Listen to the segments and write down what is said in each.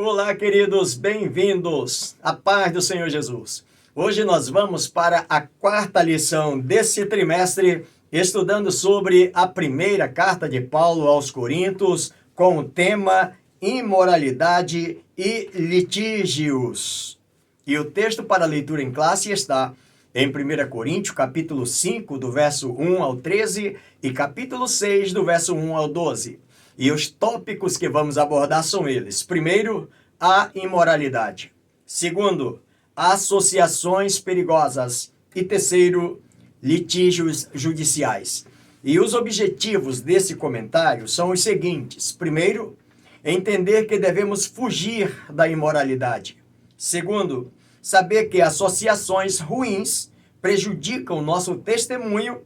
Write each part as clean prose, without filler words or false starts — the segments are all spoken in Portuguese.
Olá, queridos, bem-vindos à paz do Senhor Jesus. Hoje nós vamos para a quarta lição desse trimestre, estudando sobre a primeira carta de Paulo aos Coríntios, com o tema imoralidade e litígios. E o texto para leitura em classe está em 1 Coríntios, capítulo 5, do verso 1 ao 13, e capítulo 6, do verso 1 ao 12. E os tópicos que vamos abordar são eles. Primeiro, a imoralidade. Segundo, associações perigosas. E terceiro, litígios judiciais. E os objetivos desse comentário são os seguintes. Primeiro, entender que devemos fugir da imoralidade. Segundo, saber que associações ruins prejudicam nosso testemunho.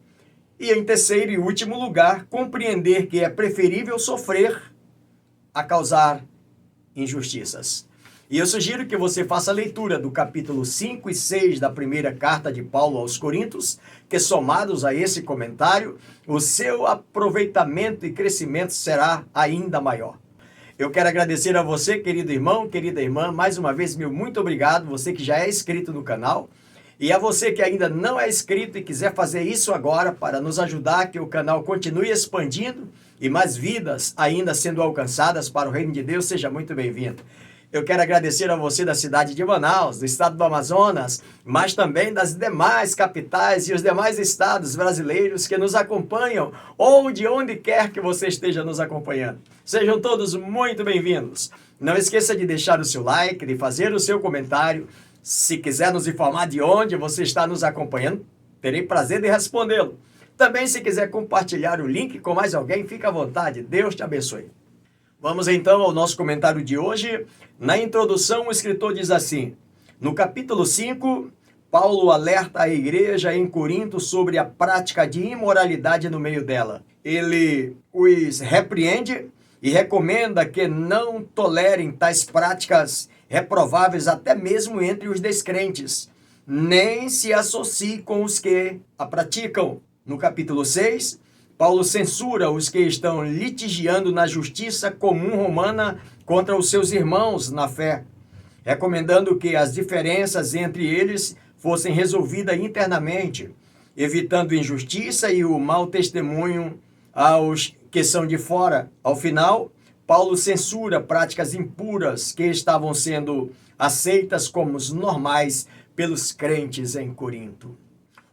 E, em terceiro e último lugar, compreender que é preferível sofrer a causar injustiças. E eu sugiro que você faça a leitura do capítulo 5 e 6 da primeira carta de Paulo aos Coríntios, que somados a esse comentário, o seu aproveitamento e crescimento será ainda maior. Eu quero agradecer a você, querido irmão, querida irmã, mais uma vez, meu muito obrigado, você que já é inscrito no canal. E a você que ainda não é inscrito e quiser fazer isso agora para nos ajudar que o canal continue expandindo e mais vidas ainda sendo alcançadas para o reino de Deus, seja muito bem-vindo. Eu quero agradecer a você da cidade de Manaus, do estado do Amazonas, mas também das demais capitais e os demais estados brasileiros que nos acompanham, ou de onde quer que você esteja nos acompanhando. Sejam todos muito bem-vindos. Não esqueça de deixar o seu like, de fazer o seu comentário. Se quiser nos informar de onde você está nos acompanhando, terei prazer de respondê-lo. Também, se quiser compartilhar o link com mais alguém, fique à vontade. Deus te abençoe. Vamos então ao nosso comentário de hoje. Na introdução, o escritor diz assim: no capítulo 5, Paulo alerta a igreja em Corinto sobre a prática de imoralidade no meio dela. Ele os repreende e recomenda que não tolerem tais práticas reprováveis até mesmo entre os descrentes, nem se associe com os que a praticam. No capítulo 6, Paulo censura os que estão litigiando na justiça comum romana contra os seus irmãos na fé, recomendando que as diferenças entre eles fossem resolvidas internamente, evitando injustiça e o mau testemunho aos que são de fora. Ao final, Paulo censura práticas impuras que estavam sendo aceitas como normais pelos crentes em Corinto.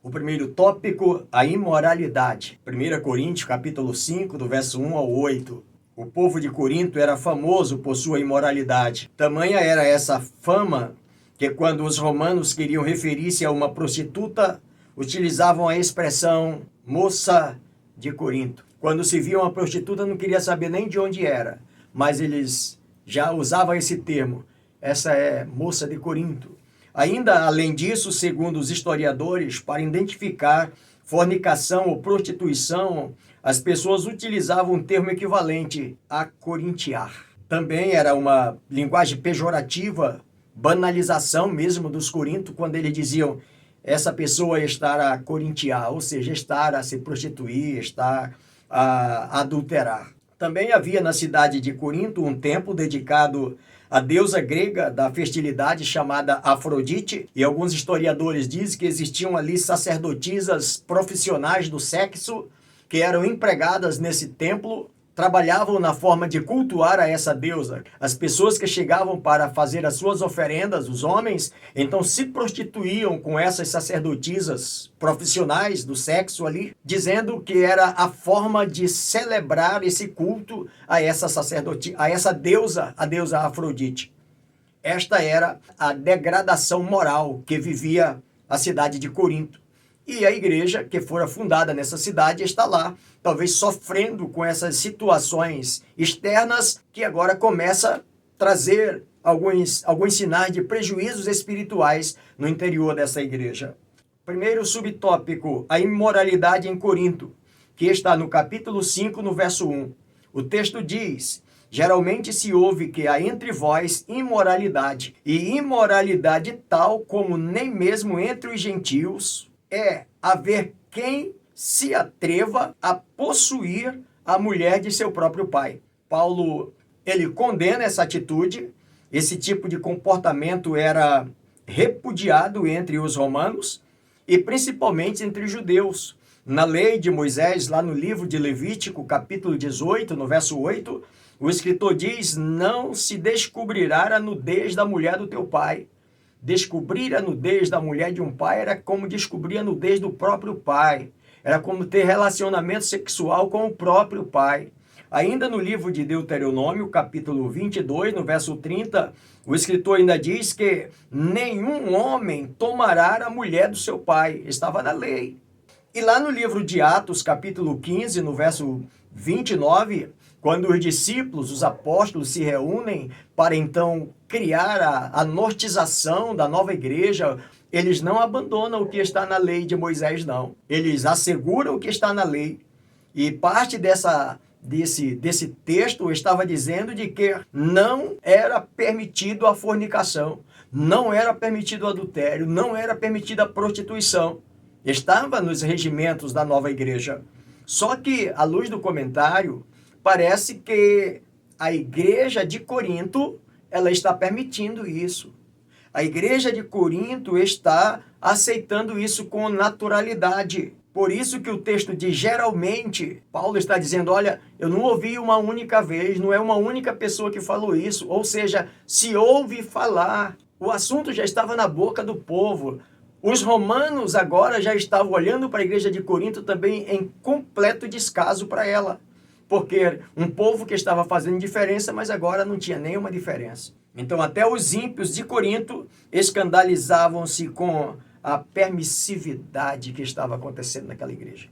O primeiro tópico, a imoralidade. 1 Coríntios, capítulo 5, do verso 1 ao 8. O povo de Corinto era famoso por sua imoralidade. Tamanha era essa fama que quando os romanos queriam referir-se a uma prostituta, utilizavam a expressão moça de Corinto. Quando se via uma prostituta, não queria saber nem de onde era, mas eles já usavam esse termo. Essa é moça de Corinto. Ainda, além disso, segundo os historiadores, para identificar fornicação ou prostituição, as pessoas utilizavam um termo equivalente a corintiar. Também era uma linguagem pejorativa, banalização mesmo dos corintos, quando eles diziam essa pessoa estar a corintiar, ou seja, estar a se prostituir, estar a adulterar. Também havia na cidade de Corinto um templo dedicado à deusa grega da fertilidade chamada Afrodite, e alguns historiadores dizem que existiam ali sacerdotisas profissionais do sexo que eram empregadas nesse templo, trabalhavam na forma de cultuar a essa deusa. As pessoas que chegavam para fazer as suas oferendas, os homens, então se prostituíam com essas sacerdotisas profissionais do sexo ali, dizendo que era a forma de celebrar esse culto a essa a essa deusa, a deusa Afrodite. Esta era a degradação moral que vivia a cidade de Corinto. E a igreja que fora fundada nessa cidade está lá, talvez sofrendo com essas situações externas que agora começa a trazer alguns sinais de prejuízos espirituais no interior dessa igreja. Primeiro subtópico, a imoralidade em Corinto, que está no capítulo 5, no verso 1. O texto diz: geralmente se ouve que há entre vós imoralidade, e imoralidade tal como nem mesmo entre os gentios é haver quem se atreva a possuir a mulher de seu próprio pai. Paulo, ele condena essa atitude Esse tipo de comportamento era repudiado entre os romanos e principalmente entre os judeus. Na lei de Moisés, lá no livro de Levítico, capítulo 18, no verso 8, o escritor diz: não se descobrirá a nudez da mulher do teu pai. Descobrir a nudez da mulher de um pai era como descobrir a nudez do próprio pai. Era como ter relacionamento sexual com o próprio pai. Ainda no livro de Deuteronômio, capítulo 22, no verso 30, o escritor ainda diz que nenhum homem tomará a mulher do seu pai. Estava na lei. E lá no livro de Atos, capítulo 15, no verso 29, quando os discípulos, os apóstolos se reúnem para então criar a nortização da nova igreja, eles não abandonam o que está na lei de Moisés, não. Eles asseguram o que está na lei. E parte desse texto estava dizendo de que não era permitido a fornicação, não era permitido o adultério, não era permitida a prostituição. Estava nos regimentos da nova igreja. Só que, à luz do comentário, parece que a igreja de Corinto, ela está permitindo isso. A igreja de Corinto está aceitando isso com naturalidade. Por isso que o texto diz, geralmente, Paulo está dizendo, olha, eu não ouvi uma única vez, não é uma única pessoa que falou isso. Ou seja, se ouve falar, o assunto já estava na boca do povo. Os romanos agora já estavam olhando para a igreja de Corinto também em completo descaso para ela. Porque um povo que estava fazendo diferença, mas agora não tinha nenhuma diferença. Então até os ímpios de Corinto escandalizavam-se com a permissividade que estava acontecendo naquela igreja.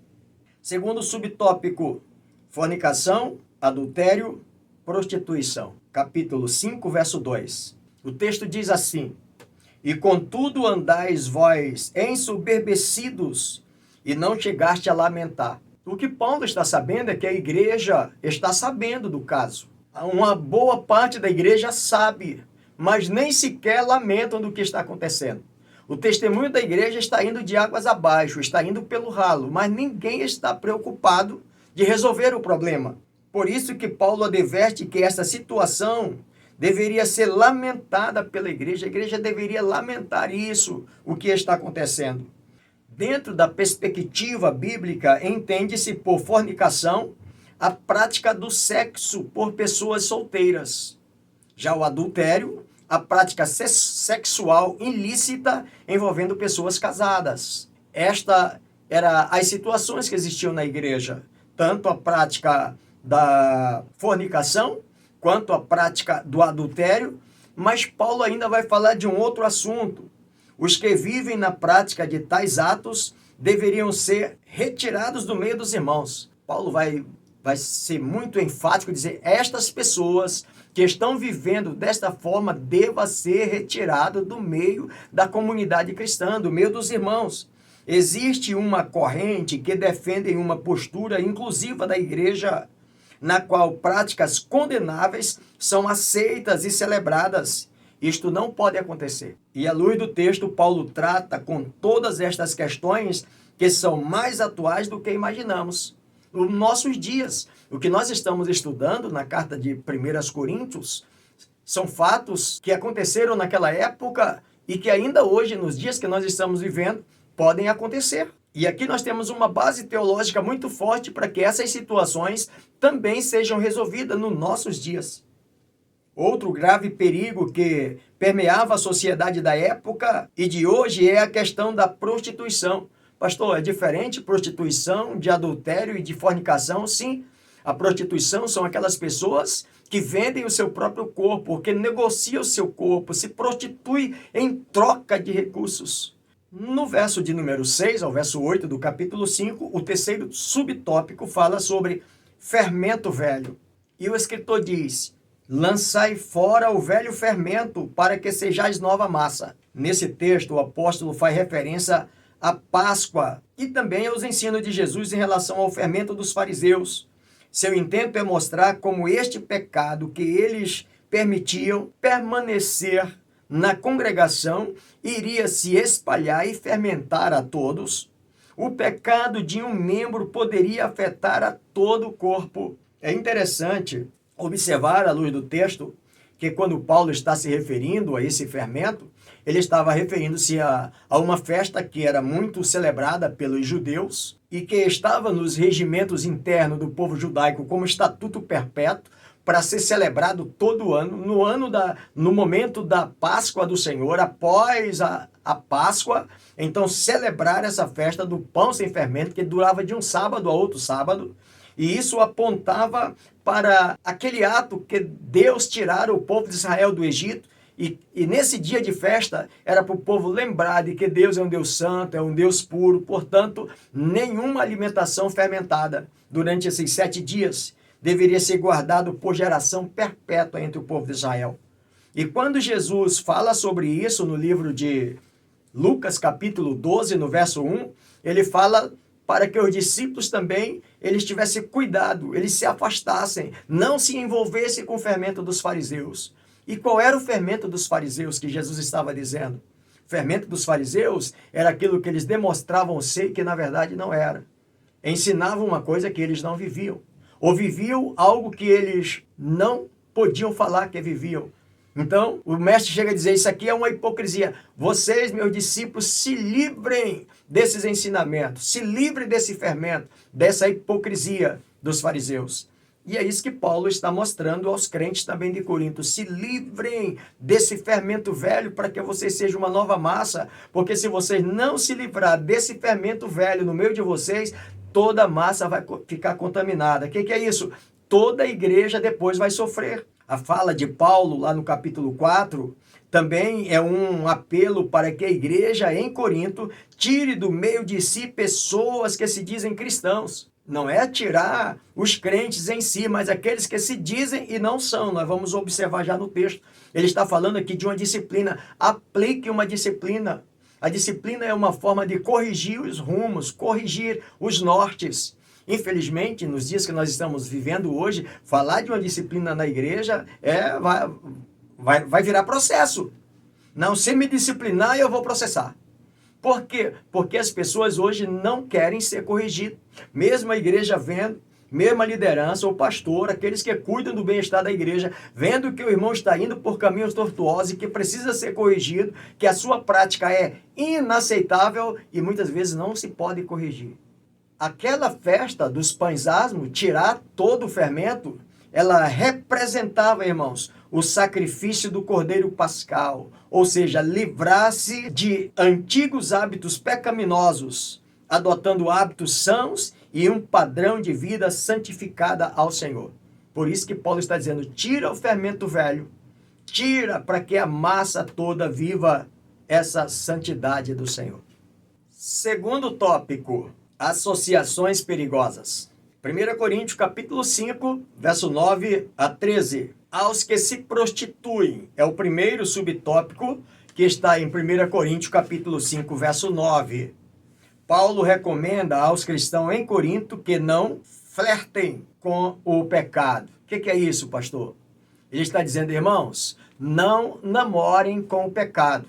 Segundo subtópico, fornicação, adultério, prostituição. Capítulo 5, verso 2. O texto diz assim: e contudo andais vós ensoberbecidos, e não chegaste a lamentar. O que Paulo está sabendo é que a igreja está sabendo do caso. Uma boa parte da igreja sabe, mas nem sequer lamentam do que está acontecendo. O testemunho da igreja está indo de águas abaixo, está indo pelo ralo, mas ninguém está preocupado de resolver o problema. Por isso que Paulo adverte que essa situação deveria ser lamentada pela igreja. A igreja deveria lamentar isso, o que está acontecendo. Dentro da perspectiva bíblica, entende-se por fornicação a prática do sexo por pessoas solteiras. Já o adultério, a prática sexual ilícita envolvendo pessoas casadas. Esta eram as situações que existiam na igreja. Tanto a prática da fornicação, quanto a prática do adultério, mas Paulo ainda vai falar de um outro assunto. Os que vivem na prática de tais atos deveriam ser retirados do meio dos irmãos. Paulo vai ser muito enfático, dizer, estas pessoas que estão vivendo desta forma devem ser retiradas do meio da comunidade cristã, do meio dos irmãos. Existe uma corrente que defende uma postura inclusiva da igreja, na qual práticas condenáveis são aceitas e celebradas. Isto não pode acontecer. E à luz do texto, Paulo trata com todas estas questões que são mais atuais do que imaginamos. Nos nossos dias, o que nós estamos estudando na carta de 1 Coríntios são fatos que aconteceram naquela época e que ainda hoje, nos dias que nós estamos vivendo, podem acontecer. E aqui nós temos uma base teológica muito forte para que essas situações também sejam resolvidas nos nossos dias. Outro grave perigo que permeava a sociedade da época e de hoje é a questão da prostituição. Pastor, é diferente prostituição de adultério e de fornicação? Sim, a prostituição são aquelas pessoas que vendem o seu próprio corpo, que negociam o seu corpo, se prostituem em troca de recursos. No verso de número 6 ao verso 8 do capítulo 5, o terceiro subtópico fala sobre fermento velho. E o escritor diz, lançai fora o velho fermento para que sejais nova massa. Nesse texto, o apóstolo faz referência à Páscoa e também aos ensinos de Jesus em relação ao fermento dos fariseus. Seu intento é mostrar como este pecado que eles permitiam permanecer na congregação iria se espalhar e fermentar a todos. O pecado de um membro poderia afetar a todo o corpo. É interessante observar, à luz do texto, que quando Paulo está se referindo a esse fermento, ele estava referindo-se a uma festa que era muito celebrada pelos judeus e que estava nos regimentos internos do povo judaico como estatuto perpétuo para ser celebrado todo ano, no momento da Páscoa do Senhor, após a Páscoa, então celebrar essa festa do pão sem fermento, que durava de um sábado a outro sábado, e isso apontava para aquele ato que Deus tirara o povo de Israel do Egito, e nesse dia de festa era para o povo lembrar de que Deus é um Deus santo, é um Deus puro, portanto, nenhuma alimentação fermentada durante esses 7 dias deveria ser guardado por geração perpétua entre o povo de Israel. E quando Jesus fala sobre isso no livro de Lucas, capítulo 12, no verso 1, ele fala para que os discípulos também eles tivessem cuidado, eles se afastassem, não se envolvessem com o fermento dos fariseus. E qual era o fermento dos fariseus que Jesus estava dizendo? O fermento dos fariseus era aquilo que eles demonstravam ser que na verdade não era. Ensinavam uma coisa que eles não viviam. Ou viviam algo que eles não podiam falar que viviam. Então, o mestre chega a dizer, isso aqui é uma hipocrisia. Vocês, meus discípulos, se livrem desses ensinamentos, se livrem desse fermento, dessa hipocrisia dos fariseus. E é isso que Paulo está mostrando aos crentes também de Corinto. Se livrem desse fermento velho para que vocês sejam uma nova massa, porque se vocês não se livrar desse fermento velho no meio de vocês, toda a massa vai ficar contaminada. O que é isso? Toda a igreja depois vai sofrer. A fala de Paulo, lá no capítulo 4, também é um apelo para que a igreja em Corinto tire do meio de si pessoas que se dizem cristãos. Não é tirar os crentes em si, mas aqueles que se dizem e não são. Nós vamos observar já no texto. Ele está falando aqui de uma disciplina. Aplique uma disciplina. A disciplina é uma forma de corrigir os rumos, corrigir os nortes. Infelizmente, nos dias que nós estamos vivendo hoje, falar de uma disciplina na igreja vai virar processo. Não, se me disciplinar, eu vou processar. Por quê? Porque as pessoas hoje não querem ser corrigidas. Mesmo a igreja vendo, mesmo a liderança, o pastor, aqueles que cuidam do bem-estar da igreja, vendo que o irmão está indo por caminhos tortuosos e que precisa ser corrigido, que a sua prática é inaceitável e muitas vezes não se pode corrigir. Aquela festa dos pães asmos, tirar todo o fermento, ela representava, irmãos, o sacrifício do Cordeiro Pascal, ou seja, livrar-se de antigos hábitos pecaminosos, adotando hábitos sãos e um padrão de vida santificada ao Senhor. Por isso que Paulo está dizendo, tira o fermento velho, tira para que a massa toda viva essa santidade do Senhor. Segundo tópico, associações perigosas. 1 Coríntios capítulo 5, verso 9 a 13. Aos que se prostituem, é o primeiro subtópico que está em 1 Coríntios capítulo 5, verso 9. Paulo recomenda aos cristãos em Corinto que não flertem com o pecado. O que é isso, pastor? Ele está dizendo, irmãos, não namorem com o pecado.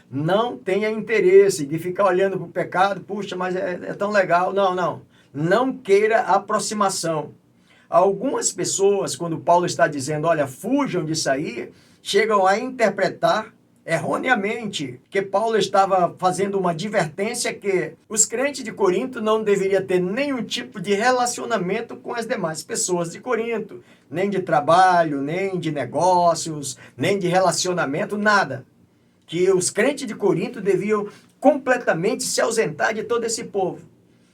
Não tenha interesse de ficar olhando para o pecado, puxa, mas é tão legal. Não. Não queira aproximação. Algumas pessoas, quando Paulo está dizendo, olha, fujam disso aí, chegam a interpretar erroneamente que Paulo estava fazendo uma advertência que os crentes de Corinto não deveriam ter nenhum tipo de relacionamento com as demais pessoas de Corinto, nem de trabalho, nem de negócios, nem de relacionamento, nada. Que os crentes de Corinto deviam completamente se ausentar de todo esse povo.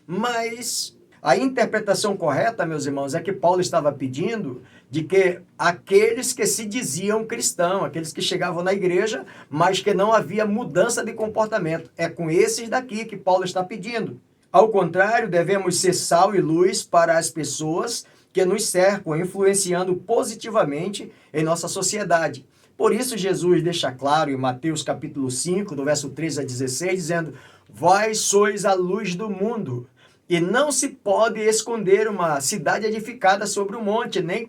Mas a interpretação correta, meus irmãos, é que Paulo estava pedindo de que aqueles que se diziam cristãos, aqueles que chegavam na igreja, mas que não havia mudança de comportamento. É com esses daqui que Paulo está pedindo. Ao contrário, devemos ser sal e luz para as pessoas que nos cercam, influenciando positivamente em nossa sociedade. Por isso, Jesus deixa claro em Mateus capítulo 5, do verso 13 a 16, dizendo, vós sois a luz do mundo. E não se pode esconder uma cidade edificada sobre um monte, nem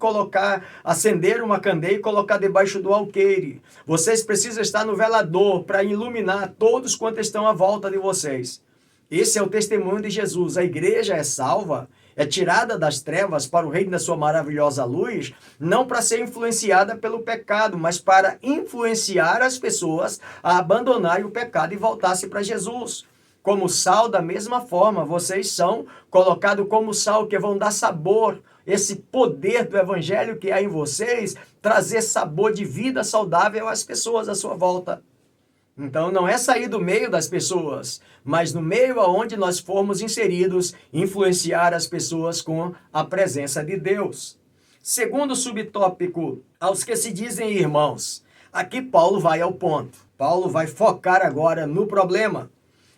acender uma candeia e colocar debaixo do alqueire. Vocês precisam estar no velador para iluminar todos quantos estão à volta de vocês. Esse é o testemunho de Jesus. A igreja é salva, é tirada das trevas para o reino da sua maravilhosa luz, não para ser influenciada pelo pecado, mas para influenciar as pessoas a abandonarem o pecado e voltar-se para Jesus. Como sal, da mesma forma, vocês são colocados como sal, que vão dar sabor, esse poder do evangelho que há em vocês, trazer sabor de vida saudável às pessoas à sua volta. Então, não é sair do meio das pessoas, mas no meio aonde nós formos inseridos, influenciar as pessoas com a presença de Deus. Segundo subtópico, aos que se dizem irmãos. Aqui Paulo vai ao ponto. Paulo vai focar agora no problema.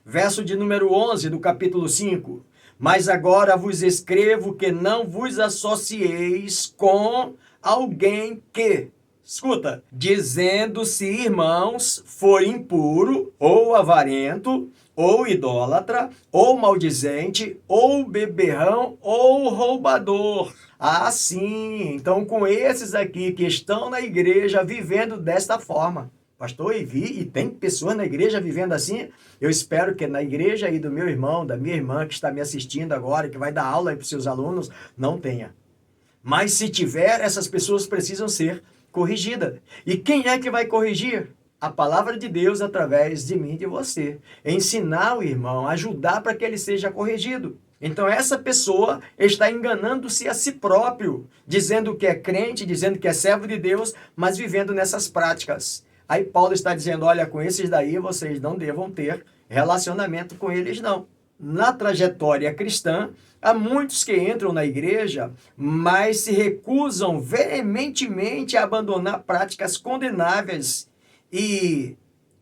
Verso de número 11 do capítulo 5. Mas agora vos escrevo que não vos associeis com alguém que... Escuta, dizendo-se irmãos, for impuro, ou avarento, ou idólatra, ou maldizente, ou beberrão, ou roubador. Ah, sim, então com esses aqui que estão na igreja vivendo desta forma. Pastor, e tem pessoas na igreja vivendo assim? Eu espero que na igreja aí do meu irmão, da minha irmã que está me assistindo agora, que vai dar aula aí para os seus alunos, não tenha. Mas se tiver, essas pessoas precisam ser corrigida. E quem é que vai corrigir? A palavra de Deus através de mim e de você. Ensinar o irmão, ajudar para que ele seja corrigido. Então essa pessoa está enganando-se a si próprio, dizendo que é crente, dizendo que é servo de Deus, mas vivendo nessas práticas. Aí Paulo está dizendo, olha, com esses daí vocês não devam ter relacionamento com eles não. Na trajetória cristã, há muitos que entram na igreja, mas se recusam veementemente a abandonar práticas condenáveis e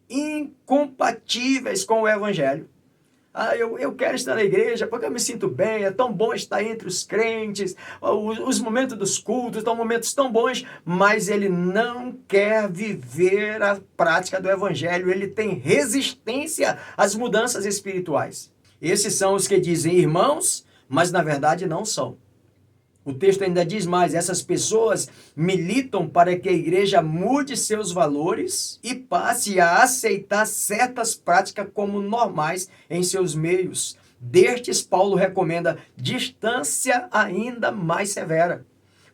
incompatíveis com o evangelho. Eu quero estar na igreja porque eu me sinto bem, é tão bom estar entre os crentes, os momentos dos cultos são momentos tão bons, mas ele não quer viver a prática do evangelho, ele tem resistência às mudanças espirituais. Esses são os que dizem irmãos, mas na verdade não são. O texto ainda diz mais, essas pessoas militam para que a igreja mude seus valores e passe a aceitar certas práticas como normais em seus meios. Destes, Paulo recomenda distância ainda mais severa.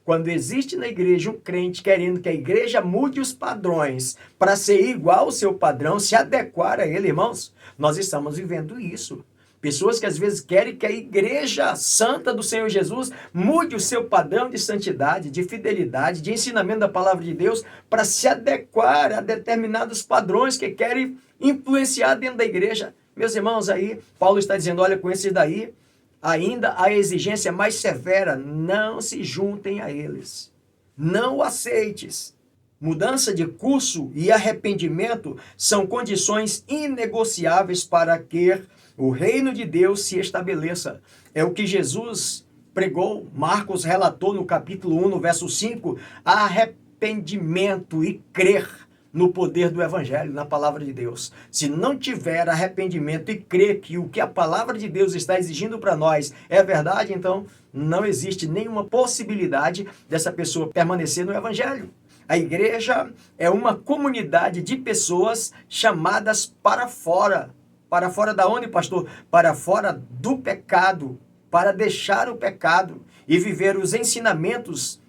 Quando existe na igreja um crente querendo que a igreja mude os padrões para ser igual ao seu padrão, se adequar a ele, irmãos, nós estamos vivendo isso. Pessoas que às vezes querem que a igreja santa do Senhor Jesus mude o seu padrão de santidade, de fidelidade, de ensinamento da palavra de Deus para se adequar a determinados padrões que querem influenciar dentro da igreja. Meus irmãos, aí Paulo está dizendo, olha, com esses daí, ainda a exigência mais severa, não se juntem a eles. Não o aceites. Mudança de curso e arrependimento são condições inegociáveis para que o reino de Deus se estabeleça. É o que Jesus pregou, Marcos relatou no capítulo 1, no verso 5, arrependimento e crer no poder do evangelho, na palavra de Deus. Se não tiver arrependimento e crer que o que a palavra de Deus está exigindo para nós é verdade, então não existe nenhuma possibilidade dessa pessoa permanecer no evangelho. A igreja é uma comunidade de pessoas chamadas para fora. Para fora da onde, pastor? Para fora do pecado, para deixar o pecado e viver os ensinamentos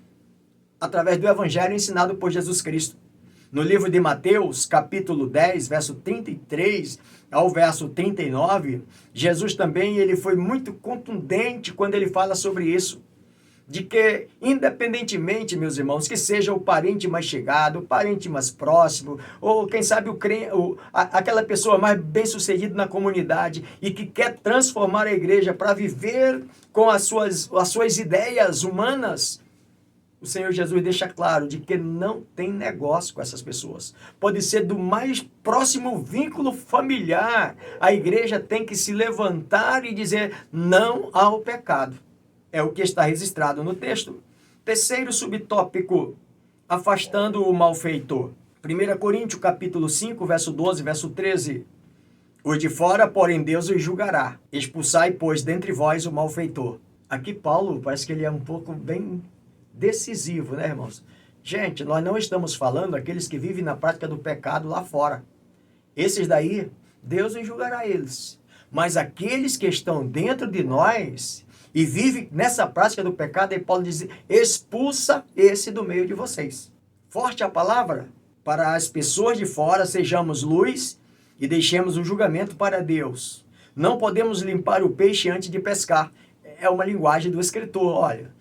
através do evangelho ensinado por Jesus Cristo. No livro de Mateus, capítulo 10, verso 33 ao verso 39, Jesus também ele foi muito contundente quando ele fala sobre isso. De que, independentemente, meus irmãos, que seja o parente mais chegado, o parente mais próximo, ou quem sabe aquela pessoa mais bem-sucedida na comunidade e que quer transformar a igreja para viver com as suas ideias humanas, o Senhor Jesus deixa claro de que não tem negócio com essas pessoas. Pode ser do mais próximo vínculo familiar. A igreja tem que se levantar e dizer não ao pecado. É o que está registrado no texto. Terceiro subtópico, afastando o malfeitor. 1 Coríntios capítulo 5, verso 12, verso 13. Os de fora, porém, Deus os julgará. Expulsai, pois, dentre vós o malfeitor. Aqui Paulo parece que ele é um pouco bem decisivo, né, irmãos? Gente, nós não estamos falando daqueles que vivem na prática do pecado lá fora. Esses daí, Deus os julgará eles. Mas aqueles que estão dentro de nós e vive nessa prática do pecado, e Paulo diz, expulsa esse do meio de vocês. Forte a palavra, para as pessoas de fora, sejamos luz e deixemos o julgamento para Deus. Não podemos limpar o peixe antes de pescar. É uma linguagem do escritor. Olha,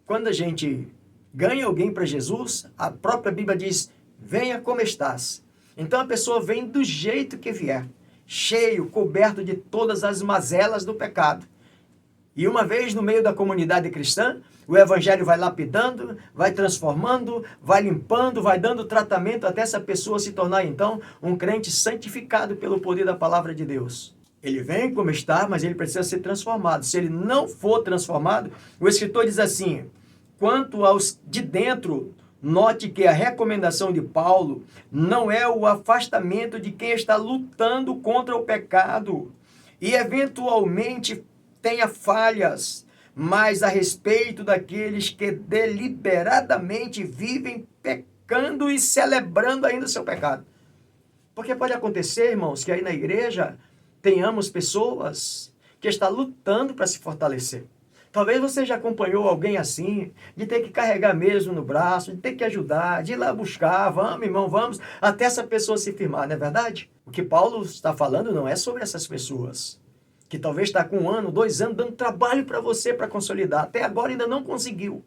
quando a gente ganha alguém para Jesus, a própria Bíblia diz, venha como estás. Então a pessoa vem do jeito que vier, cheio, coberto de todas as mazelas do pecado. E uma vez no meio da comunidade cristã, o evangelho vai lapidando, vai transformando, vai limpando, vai dando tratamento até essa pessoa se tornar então um crente santificado pelo poder da palavra de Deus. Ele vem como está, mas ele precisa ser transformado. Se ele não for transformado, o escritor diz assim, quanto aos de dentro, note que a recomendação de Paulo não é o afastamento de quem está lutando contra o pecado e eventualmente tenha falhas, mas a respeito daqueles que deliberadamente vivem pecando e celebrando ainda o seu pecado. Porque pode acontecer, irmãos, que aí na igreja tenhamos pessoas que estão lutando para se fortalecer. Talvez você já acompanhou alguém assim, de ter que carregar mesmo no braço, de ter que ajudar, de ir lá buscar, vamos irmão, vamos, até essa pessoa se firmar, não é verdade? O que Paulo está falando não é sobre essas pessoas, que talvez está com 1 ano, 2 anos, dando trabalho para você para consolidar, até agora ainda não conseguiu.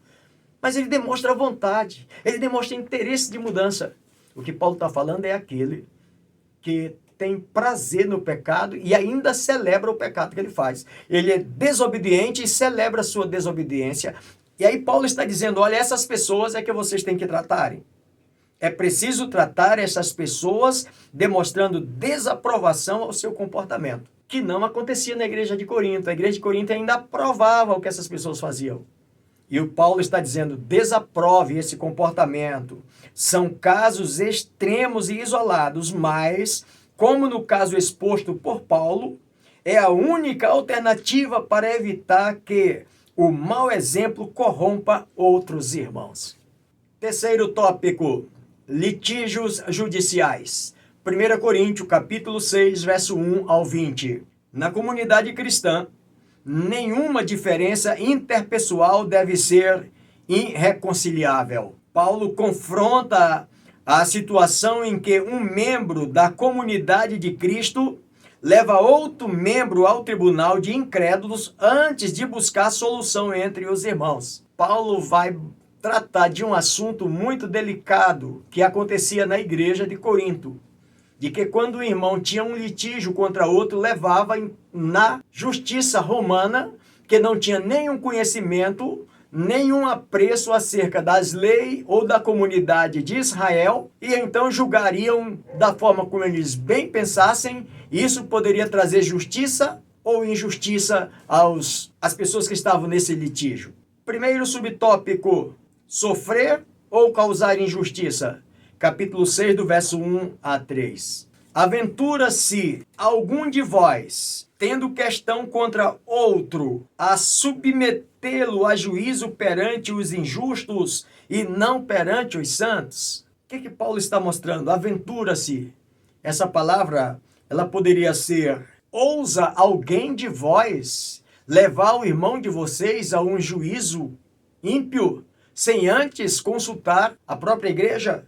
Mas ele demonstra vontade, ele demonstra interesse de mudança. O que Paulo está falando é aquele que tem prazer no pecado e ainda celebra o pecado que ele faz. Ele é desobediente e celebra a sua desobediência. E aí Paulo está dizendo, olha, essas pessoas é que vocês têm que tratarem. É preciso tratar essas pessoas demonstrando desaprovação ao seu comportamento, que não acontecia na igreja de Corinto. A igreja de Corinto ainda aprovava o que essas pessoas faziam. E o Paulo está dizendo, desaprove esse comportamento. São casos extremos e isolados, mas, como no caso exposto por Paulo, é a única alternativa para evitar que o mau exemplo corrompa outros irmãos. Terceiro tópico, litígios judiciais. 1 Coríntios, capítulo 6, verso 1 ao 20. Na comunidade cristã, nenhuma diferença interpessoal deve ser irreconciliável. Paulo confronta a situação em que um membro da comunidade de Cristo leva outro membro ao tribunal de incrédulos antes de buscar solução entre os irmãos. Paulo vai tratar de um assunto muito delicado que acontecia na igreja de Corinto, de que quando o irmão tinha um litígio contra outro, levava na justiça romana, que não tinha nenhum conhecimento, nenhum apreço acerca das leis ou da comunidade de Israel, e então julgariam da forma como eles bem pensassem, e isso poderia trazer justiça ou injustiça às pessoas que estavam nesse litígio. Primeiro subtópico, sofrer ou causar injustiça. Capítulo 6, do verso 1 a 3. Aventura-se algum de vós, tendo questão contra outro, a submetê-lo a juízo perante os injustos e não perante os santos? O que Paulo está mostrando? Aventura-se. Essa palavra, ela poderia ser, ousa alguém de vós levar o irmão de vocês a um juízo ímpio, sem antes consultar a própria igreja?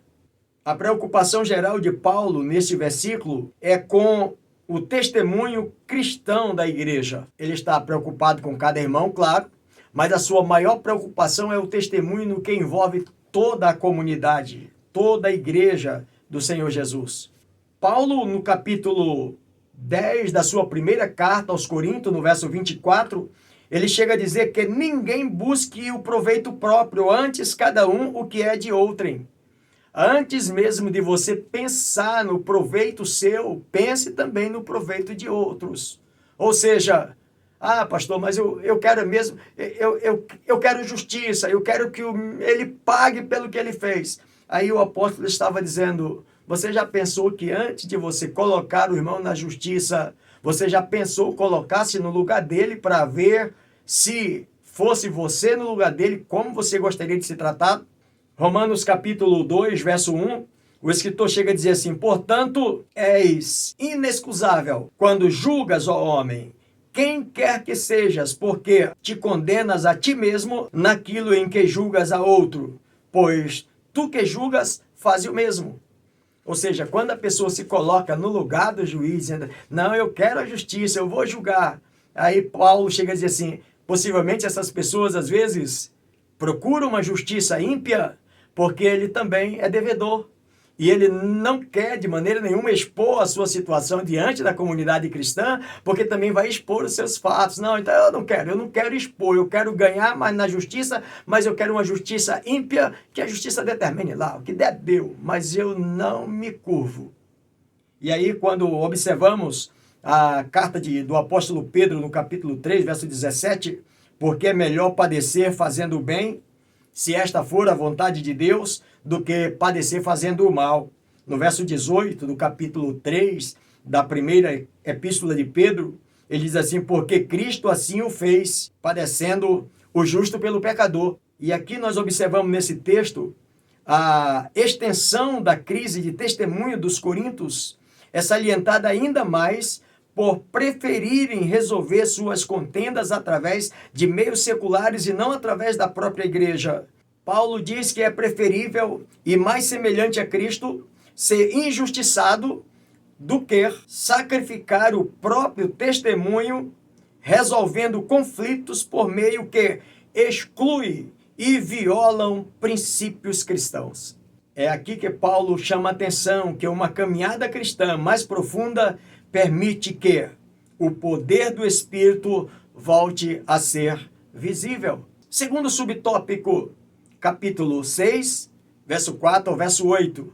A preocupação geral de Paulo neste versículo é com o testemunho cristão da igreja. Ele está preocupado com cada irmão, claro, mas a sua maior preocupação é o testemunho no que envolve toda a comunidade, toda a igreja do Senhor Jesus. Paulo, no capítulo 10 da sua primeira carta aos Coríntios, no verso 24, ele chega a dizer que ninguém busque o proveito próprio, antes cada um o que é de outrem. Antes mesmo de você pensar no proveito seu, pense também no proveito de outros. Ou seja, pastor, mas eu quero mesmo, eu quero justiça, eu quero que ele pague pelo que ele fez. Aí o apóstolo estava dizendo, você já pensou que antes de você colocar o irmão na justiça, você já pensou colocar-se no lugar dele para ver se fosse você no lugar dele, como você gostaria de ser tratado? Romanos capítulo 2, verso 1, o escritor chega a dizer assim, portanto, és inexcusável quando julgas, ó homem, quem quer que sejas, porque te condenas a ti mesmo naquilo em que julgas a outro, pois tu que julgas, faz o mesmo. Ou seja, quando a pessoa se coloca no lugar do juiz, dizendo, não, eu quero a justiça, eu vou julgar. Aí Paulo chega a dizer assim, possivelmente essas pessoas, às vezes, procuram uma justiça ímpia, porque ele também é devedor. E ele não quer, de maneira nenhuma, expor a sua situação diante da comunidade cristã, porque também vai expor os seus fatos. Não, então eu não quero expor, eu quero ganhar mais na justiça, mas eu quero uma justiça ímpia, que a justiça determine lá, o que der, deu, mas eu não me curvo. E aí, quando observamos a carta do apóstolo Pedro, no capítulo 3, verso 17, porque é melhor padecer fazendo o bem, se esta for a vontade de Deus, do que padecer fazendo o mal. No verso 18 do capítulo 3 da primeira epístola de Pedro, ele diz assim, porque Cristo assim o fez, padecendo o justo pelo pecador. E aqui nós observamos nesse texto a extensão da crise de testemunho dos coríntios é salientada ainda mais por preferirem resolver suas contendas através de meios seculares e não através da própria igreja. Paulo diz que é preferível e mais semelhante a Cristo ser injustiçado do que sacrificar o próprio testemunho, resolvendo conflitos por meio que exclui e violam princípios cristãos. É aqui que Paulo chama a atenção que uma caminhada cristã mais profunda permite que o poder do Espírito volte a ser visível. Segundo subtópico, capítulo 6, verso 4 ao verso 8.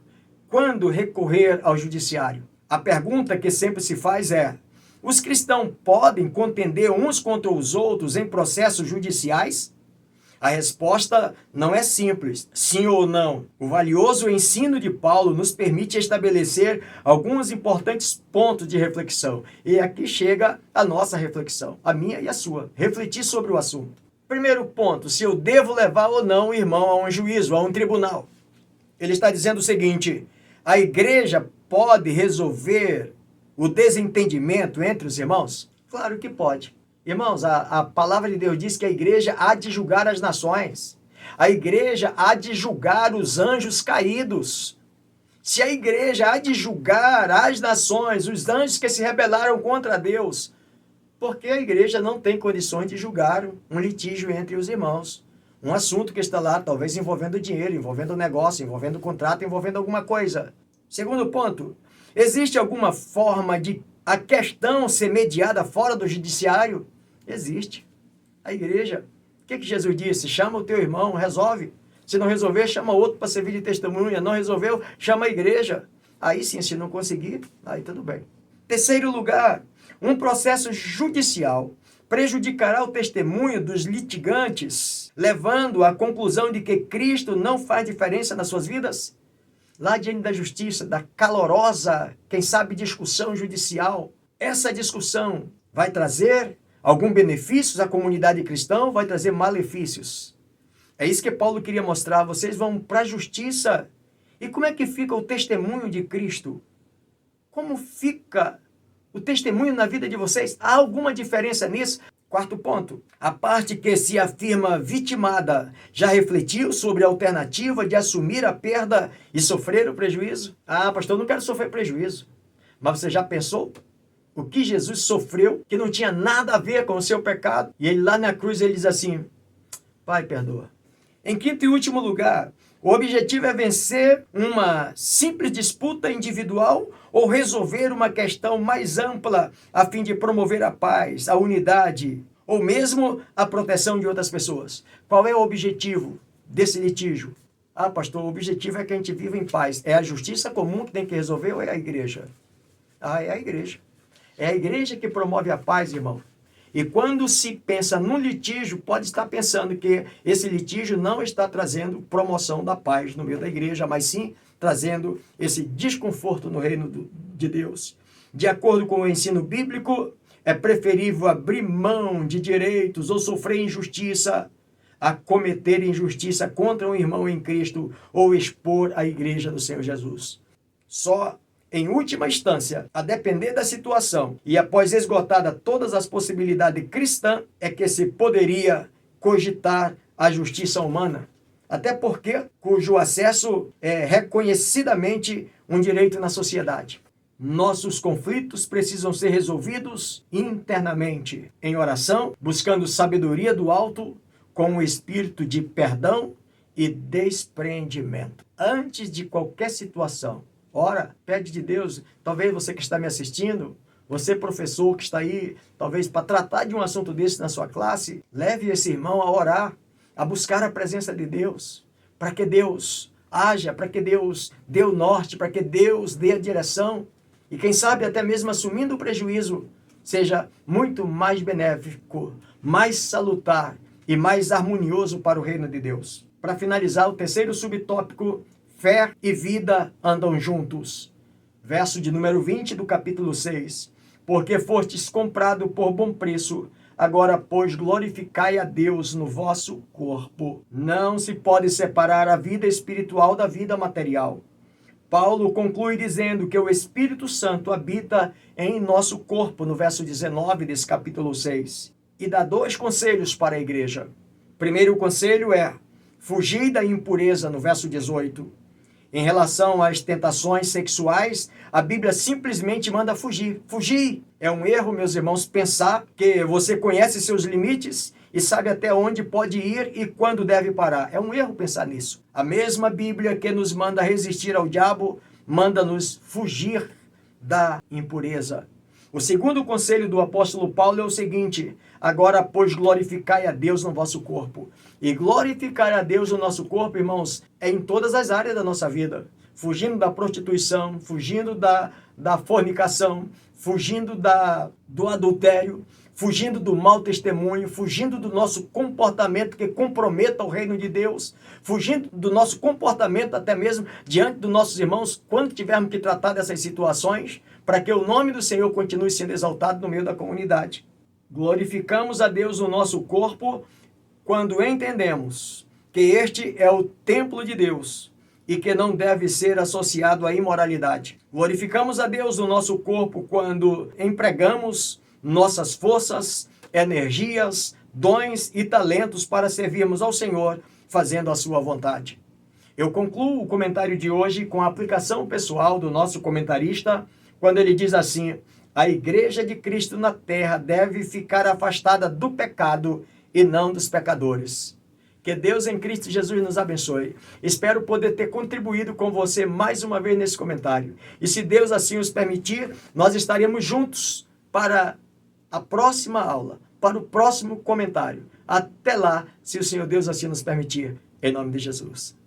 Quando recorrer ao judiciário? A pergunta que sempre se faz é, os cristãos podem contender uns contra os outros em processos judiciais? A resposta não é simples, sim ou não. O valioso ensino de Paulo nos permite estabelecer alguns importantes pontos de reflexão. E aqui chega a nossa reflexão, a minha e a sua. Refletir sobre o assunto. Primeiro ponto, se eu devo levar ou não o irmão a um juízo, a um tribunal. Ele está dizendo o seguinte, a igreja pode resolver o desentendimento entre os irmãos? Claro que pode. Irmãos, a palavra de Deus diz que a igreja há de julgar as nações. A igreja há de julgar os anjos caídos. Se a igreja há de julgar as nações, os anjos que se rebelaram contra Deus, porque a igreja não tem condições de julgar um litígio entre os irmãos. Um assunto que está lá, talvez envolvendo dinheiro, envolvendo negócio, envolvendo contrato, envolvendo alguma coisa. Segundo ponto, existe alguma forma de a questão ser mediada fora do judiciário? Existe. A igreja, o que Jesus disse? Chama o teu irmão, resolve. Se não resolver, chama outro para servir de testemunha. Não resolveu, chama a igreja. Aí sim, se não conseguir, aí tudo bem. Terceiro lugar, um processo judicial prejudicará o testemunho dos litigantes, levando à conclusão de que Cristo não faz diferença nas suas vidas? Lá diante da justiça, da calorosa, quem sabe, discussão judicial, essa discussão vai trazer algum benefício à comunidade cristã ou vai trazer malefícios? É isso que Paulo queria mostrar. Vocês vão para a justiça. E como é que fica o testemunho de Cristo? Como fica o testemunho na vida de vocês? Há alguma diferença nisso? Quarto ponto, a parte que se afirma vitimada já refletiu sobre a alternativa de assumir a perda e sofrer o prejuízo? Ah, pastor, eu não quero sofrer prejuízo. Mas você já pensou o que Jesus sofreu, que não tinha nada a ver com o seu pecado? E ele lá na cruz, ele diz assim, Pai, perdoa. Em quinto e último lugar, o objetivo é vencer uma simples disputa individual ou resolver uma questão mais ampla a fim de promover a paz, a unidade ou mesmo a proteção de outras pessoas. Qual é o objetivo desse litígio? Ah, pastor, o objetivo é que a gente viva em paz. É a justiça comum que tem que resolver ou é a igreja? Ah, é a igreja. É a igreja que promove a paz, irmão. E quando se pensa no litígio, pode estar pensando que esse litígio não está trazendo promoção da paz no meio da igreja, mas sim trazendo esse desconforto no reino de Deus. De acordo com o ensino bíblico, é preferível abrir mão de direitos ou sofrer injustiça a cometer injustiça contra um irmão em Cristo ou expor a igreja do Senhor Jesus. Só Em última instância, a depender da situação e após esgotada todas as possibilidades cristãs, é que se poderia cogitar a justiça humana. Até porque cujo acesso é reconhecidamente um direito na sociedade. Nossos conflitos precisam ser resolvidos internamente, em oração, buscando sabedoria do alto, com um espírito de perdão e desprendimento. Antes de qualquer situação, ora, pede de Deus, talvez você que está me assistindo, você professor que está aí, talvez para tratar de um assunto desse na sua classe, leve esse irmão a orar, a buscar a presença de Deus, para que Deus haja, para que Deus dê o norte, para que Deus dê a direção, e quem sabe até mesmo assumindo o prejuízo, seja muito mais benéfico, mais salutar e mais harmonioso para o reino de Deus. Para finalizar, o terceiro subtópico, fé e vida andam juntos. Verso de número 20 do capítulo 6. Porque fostes comprado por bom preço, agora, pois, glorificai a Deus no vosso corpo. Não se pode separar a vida espiritual da vida material. Paulo conclui dizendo que o Espírito Santo habita em nosso corpo, no verso 19 desse capítulo 6. E dá 2 conselhos para a igreja. Primeiro conselho é fugir da impureza, no verso 18. Em relação às tentações sexuais, a Bíblia simplesmente manda fugir. Fugir! É um erro, meus irmãos, pensar que você conhece seus limites e sabe até onde pode ir e quando deve parar. É um erro pensar nisso. A mesma Bíblia que nos manda resistir ao diabo, manda-nos fugir da impureza. O segundo conselho do apóstolo Paulo é o seguinte: agora, pois, glorificai a Deus no vosso corpo. E glorificar a Deus no nosso corpo, irmãos, é em todas as áreas da nossa vida. Fugindo da prostituição, fugindo da fornicação, fugindo do adultério, fugindo do mau testemunho, fugindo do nosso comportamento que comprometa o reino de Deus, fugindo do nosso comportamento até mesmo diante dos nossos irmãos, quando tivermos que tratar dessas situações, para que o nome do Senhor continue sendo exaltado no meio da comunidade. Glorificamos a Deus no nosso corpo quando entendemos que este é o templo de Deus e que não deve ser associado à imoralidade. Glorificamos a Deus no nosso corpo quando empregamos nossas forças, energias, dons e talentos para servirmos ao Senhor, fazendo a sua vontade. Eu concluo o comentário de hoje com a aplicação pessoal do nosso comentarista, quando ele diz assim: a igreja de Cristo na terra deve ficar afastada do pecado e não dos pecadores. Que Deus em Cristo Jesus nos abençoe. Espero poder ter contribuído com você mais uma vez nesse comentário. E se Deus assim os permitir, nós estaremos juntos para a próxima aula, para o próximo comentário. Até lá, se o Senhor Deus assim nos permitir. Em nome de Jesus.